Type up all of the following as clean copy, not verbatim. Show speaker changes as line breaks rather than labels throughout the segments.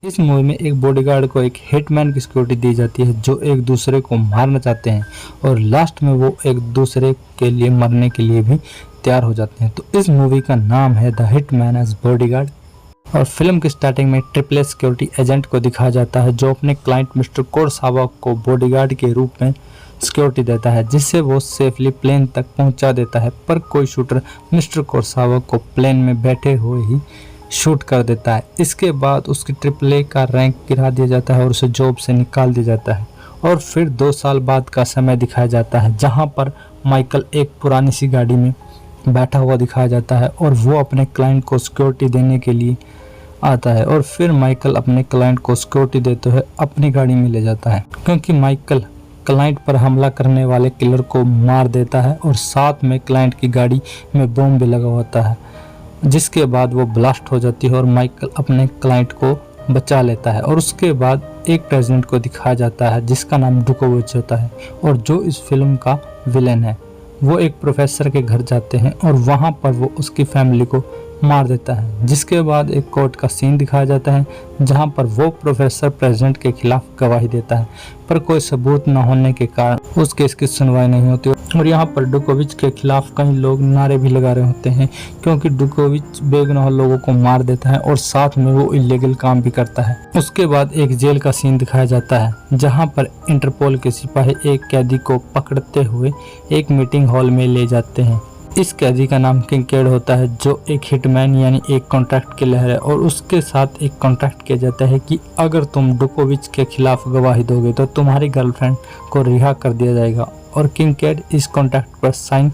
इस मूवी में एक बॉडीगार्ड को एक हिटमैन की सिक्योरिटी दी जाती है जो एक दूसरे को मारना चाहते हैं और लास्ट में वो एक दूसरे के लिए मरने के लिए भी तैयार हो जाते हैं। तो इस मूवी का नाम है द हिटमैन एज बॉडीगार्ड। और फिल्म की स्टार्टिंग में ट्रिपल सिक्योरिटी एजेंट को दिखाया जाता है जो अपने क्लाइंट मिस्टर कुरोसावा को बॉडीगार्ड के रूप में सिक्योरिटी देता है जिससे वो सेफली प्लेन तक पहुंचा देता है। पर कोई शूटर मिस्टर कुरोसावा को प्लेन में बैठे हुए ही शूट कर देता है। इसके बाद उसकी AAA का रैंक गिरा दिया जाता है और उसे जॉब से निकाल दिया जाता है। और फिर 2 साल बाद का समय दिखाया जाता है जहां पर माइकल एक पुरानी सी गाड़ी में बैठा हुआ दिखाया जाता है और वो अपने क्लाइंट को सिक्योरिटी देने के लिए आता है। और फिर माइकल अपने क्लाइंट को सिक्योरिटी देते हुए अपनी गाड़ी में ले जाता है क्योंकि माइकल क्लाइंट पर हमला करने वाले किलर को मार देता है और साथ में क्लाइंट की गाड़ी में बम भी लगा होता है जिसके बाद वो ब्लास्ट हो जाती है और माइकल अपने क्लाइंट को बचा लेता है। और उसके बाद एक प्रेसिडेंट को दिखाया जाता है जिसका नाम डुकोविच होता है और जो इस फिल्म का विलेन है। वो एक प्रोफेसर के घर जाते हैं और वहाँ पर वो उसकी फैमिली को मार देता है। जिसके बाद एक कोर्ट का सीन दिखाया जाता है जहाँ पर वो प्रोफेसर प्रेसिडेंट के खिलाफ गवाही देता है पर कोई सबूत न होने के कारण उस केस की सुनवाई नहीं होती। और यहाँ पर डुकोविच के खिलाफ कई लोग नारे भी लगा रहे होते हैं क्योंकि डुकोविच बेगुनाह लोगों को मार देता है और साथ में वो इलीगल काम भी करता है। उसके बाद एक जेल का सीन दिखाया जाता है जहाँ पर इंटरपोल के सिपाही एक कैदी को पकड़ते हुए एक मीटिंग हॉल में ले जाते हैं। इस कैदी का नाम किंकेड होता है जो एक हिटमैन यानी एक कॉन्ट्रैक्ट किलर है और उसके साथ एक कॉन्ट्रैक्ट किया जाता है कि अगर तुम डुकोविच के खिलाफ गवाही दोगे तो तुम्हारी गर्लफ्रेंड को रिहा कर दिया जाएगा। और किंकेड इस कॉन्ट्रैक्ट पर साइन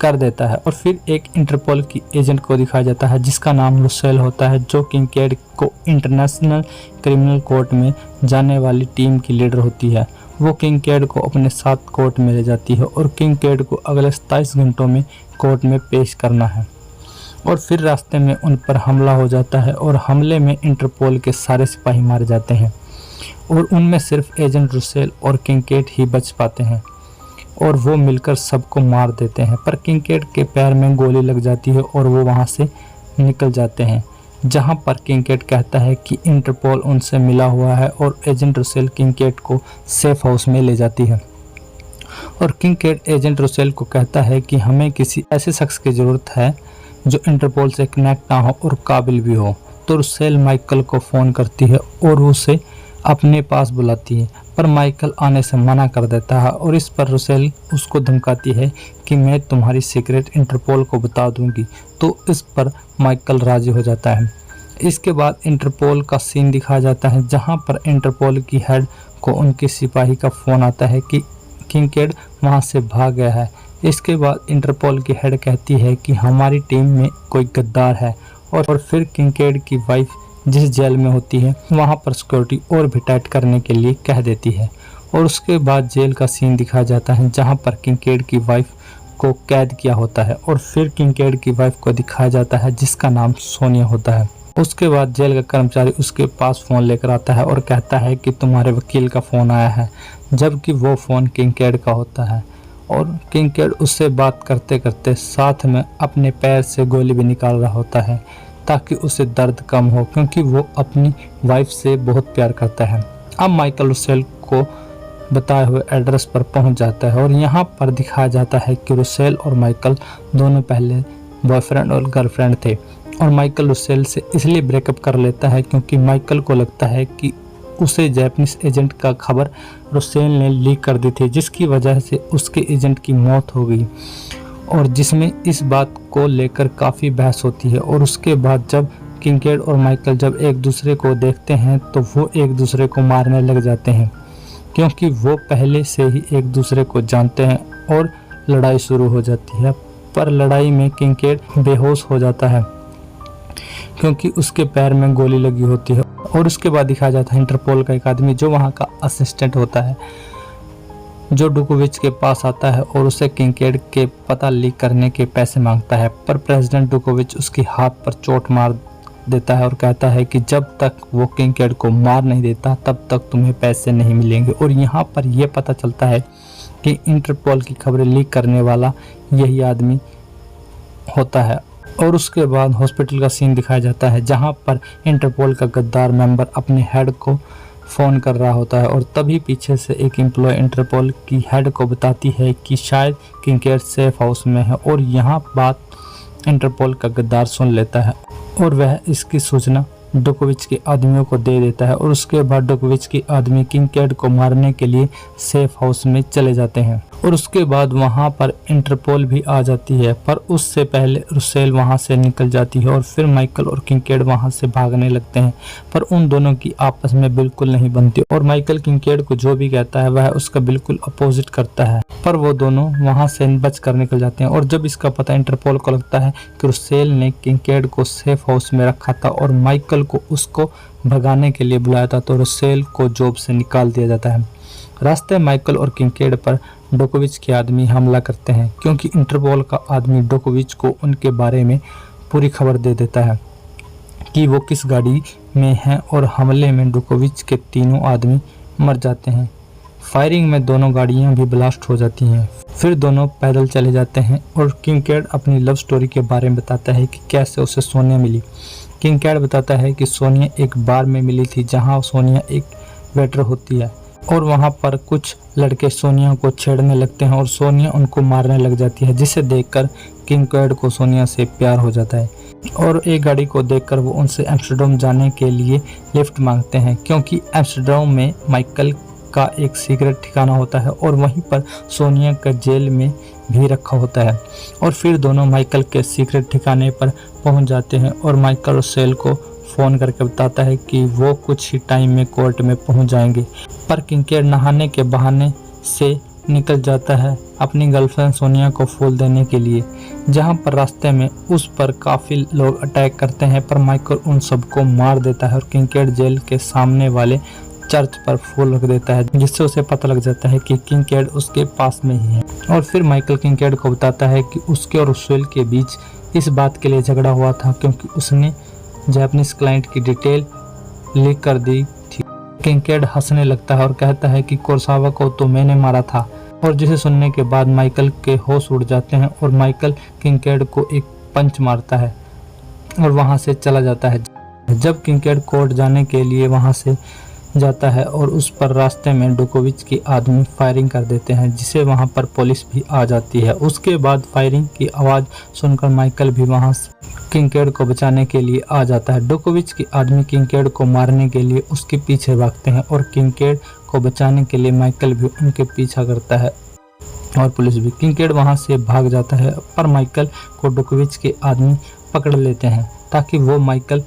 कर देता है। और फिर एक इंटरपोल की एजेंट को दिखाया जाता है जिसका नाम रुसेल होता है जो किंकेड को इंटरनेशनल क्रिमिनल कोर्ट में जाने वाली टीम की लीडर होती है। वो किंकेड को अपने साथ कोर्ट में ले जाती है और किंकेड को अगले 27 घंटों में कोर्ट में पेश करना है। और फिर रास्ते में उन पर हमला हो जाता है और हमले में इंटरपोल के सारे सिपाही मारे जाते हैं और उनमें सिर्फ एजेंट रुसेल और किंकेड ही बच पाते हैं और वो मिलकर सबको मार देते हैं। पर किंकेड के पैर में गोली लग जाती है और वो वहाँ से निकल जाते हैं जहाँ पर किंकेड कहता है कि इंटरपोल उनसे मिला हुआ है और एजेंट रुसेल किंकेड को सेफ हाउस में ले जाती है। और किंकेड एजेंट रुसेल को कहता है कि हमें किसी ऐसे शख्स की ज़रूरत है जो इंटरपोल से कनेक्ट ना हो और काबिल भी हो। तो रुसेल माइकल को फ़ोन करती है और उसे अपने पास बुलाती है पर माइकल आने से मना कर देता है और इस पर रुसेल उसको धमकाती है कि मैं तुम्हारी सीक्रेट इंटरपोल को बता दूंगी। तो इस पर माइकल राजी हो जाता है। इसके बाद इंटरपोल का सीन दिखाया जाता है जहां पर इंटरपोल की हेड को उनके सिपाही का फ़ोन आता है कि किंकेड वहां से भाग गया है। इसके बाद इंटरपोल की हेड कहती है कि हमारी टीम में कोई गद्दार है और फिर किंकेड की वाइफ जिस जेल में होती है वहां पर सिक्योरिटी और भी टाइट करने के लिए कह देती है। और उसके बाद जेल का सीन दिखाया जाता है जहां पर किंकेड की वाइफ को कैद किया होता है और फिर किंकेड की वाइफ को दिखाया जाता है जिसका नाम सोनिया होता है। उसके बाद जेल का कर्मचारी उसके पास फ़ोन लेकर आता है और कहता है कि तुम्हारे वकील का फ़ोन आया है जबकि वो फ़ोन किंकेड का होता है। और किंकेड उससे बात करते करते साथ में अपने पैर से गोली भी निकाल रहा होता है ताकि उसे दर्द कम हो क्योंकि वो अपनी वाइफ से बहुत प्यार करता है। अब माइकल रुसेल को बताए हुए एड्रेस पर पहुंच जाता है और यहाँ पर दिखाया जाता है कि रुसेल और माइकल दोनों पहले बॉयफ्रेंड और गर्लफ्रेंड थे और माइकल रुसेल से इसलिए ब्रेकअप कर लेता है क्योंकि माइकल को लगता है कि उसे जापानीज एजेंट का खबर रुसेल ने लीक कर दी थी जिसकी वजह से उसके एजेंट की मौत हो गई और जिसमें इस बात को लेकर काफ़ी बहस होती है। और उसके बाद जब किंकेड और माइकल जब एक दूसरे को देखते हैं तो वो एक दूसरे को मारने लग जाते हैं क्योंकि वो पहले से ही एक दूसरे को जानते हैं और लड़ाई शुरू हो जाती है। पर लड़ाई में किंकेड बेहोश हो जाता है क्योंकि उसके पैर में गोली लगी होती है। और उसके बाद दिखाया जाता है इंटरपोल का एक आदमी जो वहाँ का असिस्टेंट होता है जो डुकोविच के पास आता है और उसे किंकेड के पता लीक करने के पैसे मांगता है। पर प्रेसिडेंट डुकोविच उसके हाथ पर चोट मार देता है और कहता है कि जब तक वो किंकेड को मार नहीं देता तब तक तुम्हें पैसे नहीं मिलेंगे। और यहाँ पर यह पता चलता है कि इंटरपोल की खबरें लीक करने वाला यही आदमी होता है और उसके बाद हॉस्पिटल का सीन दिखाया जाता है जहां पर इंटरपोल का गद्दार मेंबर अपने हेड को फ़ोन कर रहा होता है और तभी पीछे से एक एम्प्लॉय इंटरपोल की हेड को बताती है कि शायद किंकेड सेफ हाउस में है और यहाँ बात इंटरपोल का गद्दार सुन लेता है और वह इसकी सूचना डोकोविच के आदमियों को दे देता है और उसके बाद डोकोविच के आदमी किंकेड को मारने के लिए सेफ हाउस में चले जाते हैं और उसके बाद वहां पर इंटरपोल भी आ जाती है, पर उससे पहले रुसेल वहां से निकल जाती है और फिर माइकल और किंकेड वहां से भागने लगते हैं, पर उन दोनों की आपस में बिल्कुल नहीं बनती और माइकल किंकेड को जो भी कहता है वह उसका बिल्कुल अपोजिट करता है, पर वो दोनों वहां से बच कर निकल जाते हैं। और जब इसका पता इंटरपोल को लगता है कि रुसेल ने किंकेड को सेफ हाउस में रखा था और माइकल को उसको भगाने के लिए बुलाया था, तो रुसेल को जॉब से निकाल दिया जाता है। रास्ते माइकल और किंकेड पर डोकोविच के आदमी हमला करते हैं क्योंकि इंटरपोल का आदमी डोकोविच को उनके बारे में पूरी खबर दे देता है कि वो किस गाड़ी में हैं और हमले में डोकोविच के तीनों आदमी मर जाते हैं। फायरिंग में दोनों गाड़ियां भी ब्लास्ट हो जाती हैं। फिर दोनों पैदल चले जाते हैं और किंकेड अपनी लव स्टोरी के बारे में बताता है कि कैसे उसे सोनिया मिली। किंकेड बताता है कि सोनिया एक बार में मिली थी जहां सोनिया एक वेटर होती है और वहां पर कुछ लड़के सोनिया को छेड़ने लगते हैं और सोनिया उनको मारने लग जाती है, जिसे देखकर किंकेड को सोनिया से प्यार हो जाता है और एक गाड़ी को देखकर वो उनसे एम्स्टर्डम जाने के लिए लिफ्ट मांगते हैं क्योंकि एम्स्टर्डम में माइकल का एक सीक्रेट ठिकाना होता है और वहीं पर सोनिया का जेल में भी रखा होता है। और फिर दोनों माइकल के सीक्रेट ठिकाने पर पहुंच जाते हैं और माइकल रुसेल को फ़ोन करके बताता है कि वो कुछ ही टाइम में कोर्ट में पहुंच जाएंगे, पर किंकेड नहाने के बहाने से निकल जाता है अपनी गर्लफ्रेंड सोनिया को फूल देने के लिए, जहां पर रास्ते में उस पर काफ़ी लोग अटैक करते हैं, पर माइकल उन सबको मार देता है और किंकेड जेल के सामने वाले चर्च पर फूल रख देता है, जिससे उसे पता लग जाता है कि किंकेड उसके पास में ही है। और फिर माइकल किंकेड को बताता है कि उसके और रुसेल के बीच इस बात के लिए झगड़ा हुआ था क्योंकि उसने जापानीज क्लाइंट की डिटेल लीक कर दी थी। किंकेड हंसने लगता है और कहता है कि कुरोसावा को तो मैंने मारा था, और जिसे सुनने के बाद माइकल के होश उड़ जाते हैं और माइकल किंकेड को एक पंच मारता है और वहां से चला जाता है। जब किंकेड कोर्ट जाने के लिए वहां से जाता है और उस पर रास्ते में डोकोविच के आदमी फायरिंग कर देते हैं, जिसे वहां पर पुलिस भी आ जाती है। उसके बाद फायरिंग की आवाज़ सुनकर माइकल भी वहां किंकेड को बचाने के लिए आ जाता है। डोकोविच के आदमी किंकेड को मारने के लिए उसके पीछे भागते हैं और किंकेड को बचाने के लिए माइकल भी उनके पीछा करता है और पुलिस भी। किंकेड वहां से भाग जाता है, पर माइकल को डोकोविच के आदमी पकड़ लेते हैं ताकि वो माइकल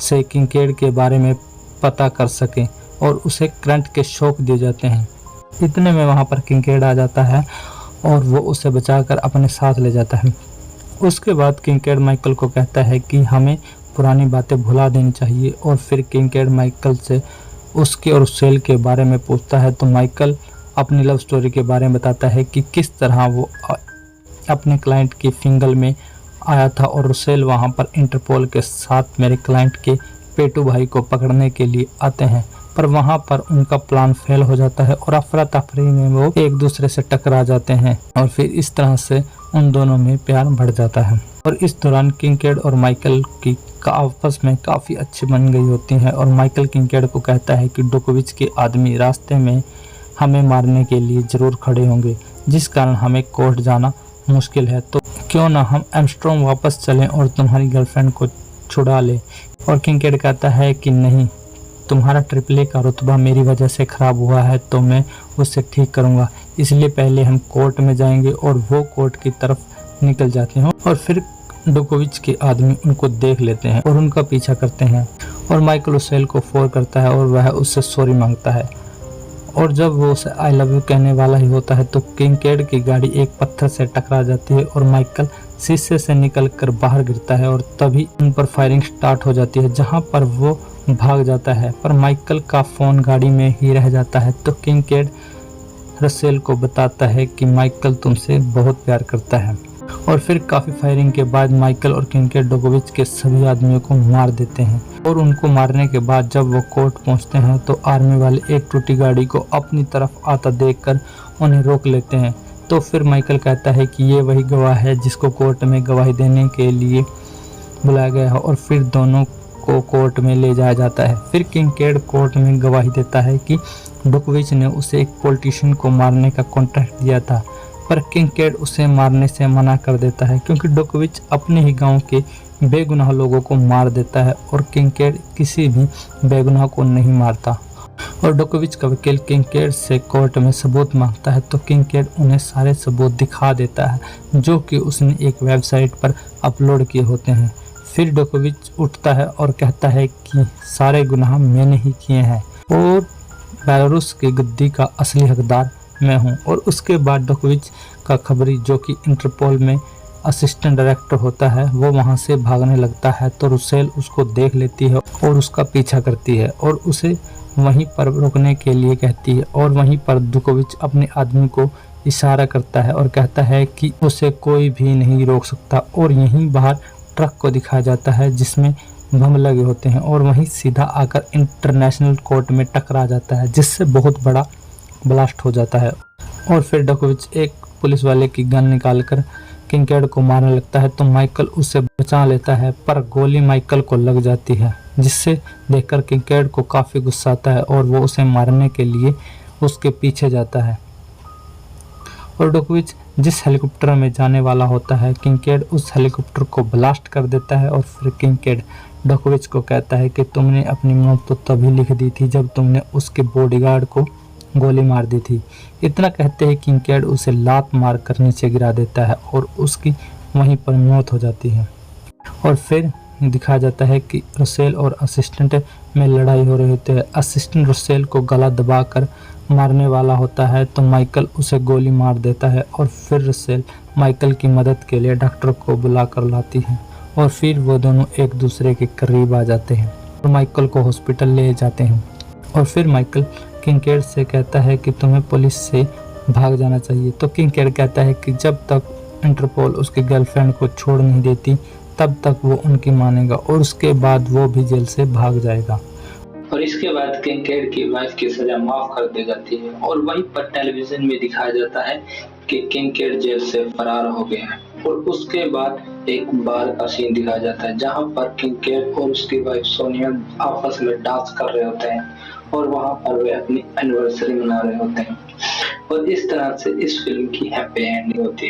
से किंकेड के बारे में पता कर सके और उसे करंट के शॉक दिए जाते हैं। इतने में वहां पर किंकेड आ जाता है और वो उसे बचाकर अपने साथ ले जाता है। उसके बाद किंकेड माइकल को कहता है कि हमें पुरानी बातें भुला देनी चाहिए और फिर किंकेड माइकल से उसके और रुसेल के बारे में पूछता है, तो माइकल अपनी लव स्टोरी के बारे में बताता है कि किस तरह वो अपने क्लाइंट की फिंगल में आया था और रुसेल वहां पर इंटरपोल के साथ मेरे क्लाइंट के पेटू भाई को पकड़ने के लिए आते हैं, पर वहां पर उनका प्लान फेल हो जाता है और अफरा तफरी में वो एक दूसरे से टकरा जाते हैं और फिर इस तरह से उन दोनों में प्यार बढ़ जाता है। और इस दौरान किंकेड और माइकल की आपस में काफ़ी अच्छी बन गई होती है और माइकल किंकेड को कहता है कि डोकोविच के आदमी रास्ते में हमें मारने के लिए ज़रूर खड़े होंगे, जिस कारण हमें कोर्ट जाना मुश्किल है, तो क्यों ना हम एम्स्ट्रॉम वापस चलें और तुम्हारी गर्लफ्रेंड को छुड़ा ले। और किंकेड कहता है कि नहीं, तुम्हारा ट्रिपल ए का रुतबा मेरी वजह से ख़राब हुआ है तो मैं उसे ठीक करूँगा, इसलिए पहले हम कोर्ट में जाएंगे। और वो कोर्ट की तरफ निकल जाते हैं और फिर डोकोविच के आदमी उनको देख लेते हैं और उनका पीछा करते हैं और माइकल रुसेल को फ़ोन करता है और वह उससे सॉरी मांगता है। और जब वो उसे आई लव यू कहने वाला ही होता है तो किंकेड की गाड़ी एक पत्थर से टकरा जाती है और माइकल शीशे से निकलकर बाहर गिरता है और तभी उन पर फायरिंग स्टार्ट हो जाती है, जहां पर वो भाग जाता है, पर माइकल का फ़ोन गाड़ी में ही रह जाता है। तो किंकेड रसेल को बताता है कि माइकल तुमसे बहुत प्यार करता है। और फिर काफ़ी फायरिंग के बाद माइकल और किंकेड डोकोविच के सभी आदमियों को मार देते हैं। और उनको मारने के बाद जब वो कोर्ट पहुंचते हैं तो आर्मी वाले एक टूटी गाड़ी को अपनी तरफ आता देखकर उन्हें रोक लेते हैं, तो फिर माइकल कहता है कि ये वही गवाह है जिसको कोर्ट में गवाही देने के लिए बुलाया गया है और फिर दोनों को कोर्ट में ले जाया जाता है। फिर किंकेड कोर्ट में गवाही देता है कि डुकविच ने उसे एक पॉलिटिशियन को मारने का कॉन्ट्रैक्ट दिया था, पर किंकेड उसे मारने से मना कर देता है क्योंकि डुकविच अपने ही गांव के बेगुनाह लोगों को मार देता है और किंकेड किसी भी बेगुनाह को नहीं मारता। और डुकविच का वकील किंकेड से कोर्ट में सबूत मांगता है तो किंकेड उन्हें सारे सबूत दिखा देता है जो कि उसने एक वेबसाइट पर अपलोड किए होते हैं। फिर डुकविच उठता है और कहता है कि सारे गुनाह मैंने ही किए हैं और बेलारूस की गद्दी का असली हकदार मैं हूं। और उसके बाद डुकविच का खबरी जो कि इंटरपोल में असिस्टेंट डायरेक्टर होता है वो वहां से भागने लगता है तो रुसेल उसको देख लेती है और उसका पीछा करती है और उसे वहीं पर रुकने के लिए कहती है। और वहीं पर डुकविच अपने आदमी को इशारा करता है और कहता है कि उसे कोई भी नहीं रोक सकता और यहीं बाहर ट्रक को दिखाया जाता है जिसमें बम लगे होते हैं और वहीं सीधा आकर इंटरनेशनल कोर्ट में टकरा जाता है जिससे बहुत बड़ा ब्लास्ट हो जाता है। और फिर डुकविच एक पुलिस वाले की गन निकालकर किंकेड को मारने लगता है तो माइकल उसे बचा लेता है पर गोली माइकल को लग जाती है जिससे देखकर किंकेड को काफ़ी गुस्सा आता है और वो उसे मारने के लिए उसके पीछे जाता है। और डुकविच जिस हेलीकॉप्टर में जाने वाला होता है किंकेड उस हेलीकॉप्टर को ब्लास्ट कर देता है और फिर किंकेड डुकविच को कहता है कि तुमने अपनी मौत तो तभी लिख दी थी जब तुमने उसके बॉडीगार्ड को गोली मार दी थी। इतना कहते हैं किंकेड उसे लात मार कर नीचे गिरा देता है और उसकी वहीं पर मौत हो जाती है। और फिर दिखाया जाता है कि रुसेल और असिस्टेंट में लड़ाई हो रही होती है। असिस्टेंट रुसेल को गला दबाकर मारने वाला होता है तो माइकल उसे गोली मार देता है और फिर रुसेल माइकल की मदद के लिए डॉक्टर को बुला कर लाती है और फिर वो दोनों एक दूसरे के करीब आ जाते हैं और माइकल को हॉस्पिटल ले जाते हैं। और फिर माइकल किंकेड से कहता है कि तुम्हें पुलिस से भाग जाना चाहिए तो किंकेड कहता है कि जब तक इंटरपोल उसकी गर्लफ्रेंड को छोड़ नहीं देती तब तक वो उनकी मानेगा और उसके बाद वो भी जेल से भाग जाएगा।
और इसके बाद किंकेड की वाइफ की सजा माफ कर दी जाती है और वहीं पर टेलीविजन में दिखाया जाता है कि किंकेड जेल से फरार हो गया है। और उसके बाद एक बार का सीन दिखाया जाता है जहां पर किंकेड और उसकी वाइफ सोनिया आपस में डांस कर रहे होते हैं और वहां पर वे अपनी एनिवर्सरी मना रहे होते हैं। और इस तरह से इस फिल्म की हैप्पी एंडिंग होती है।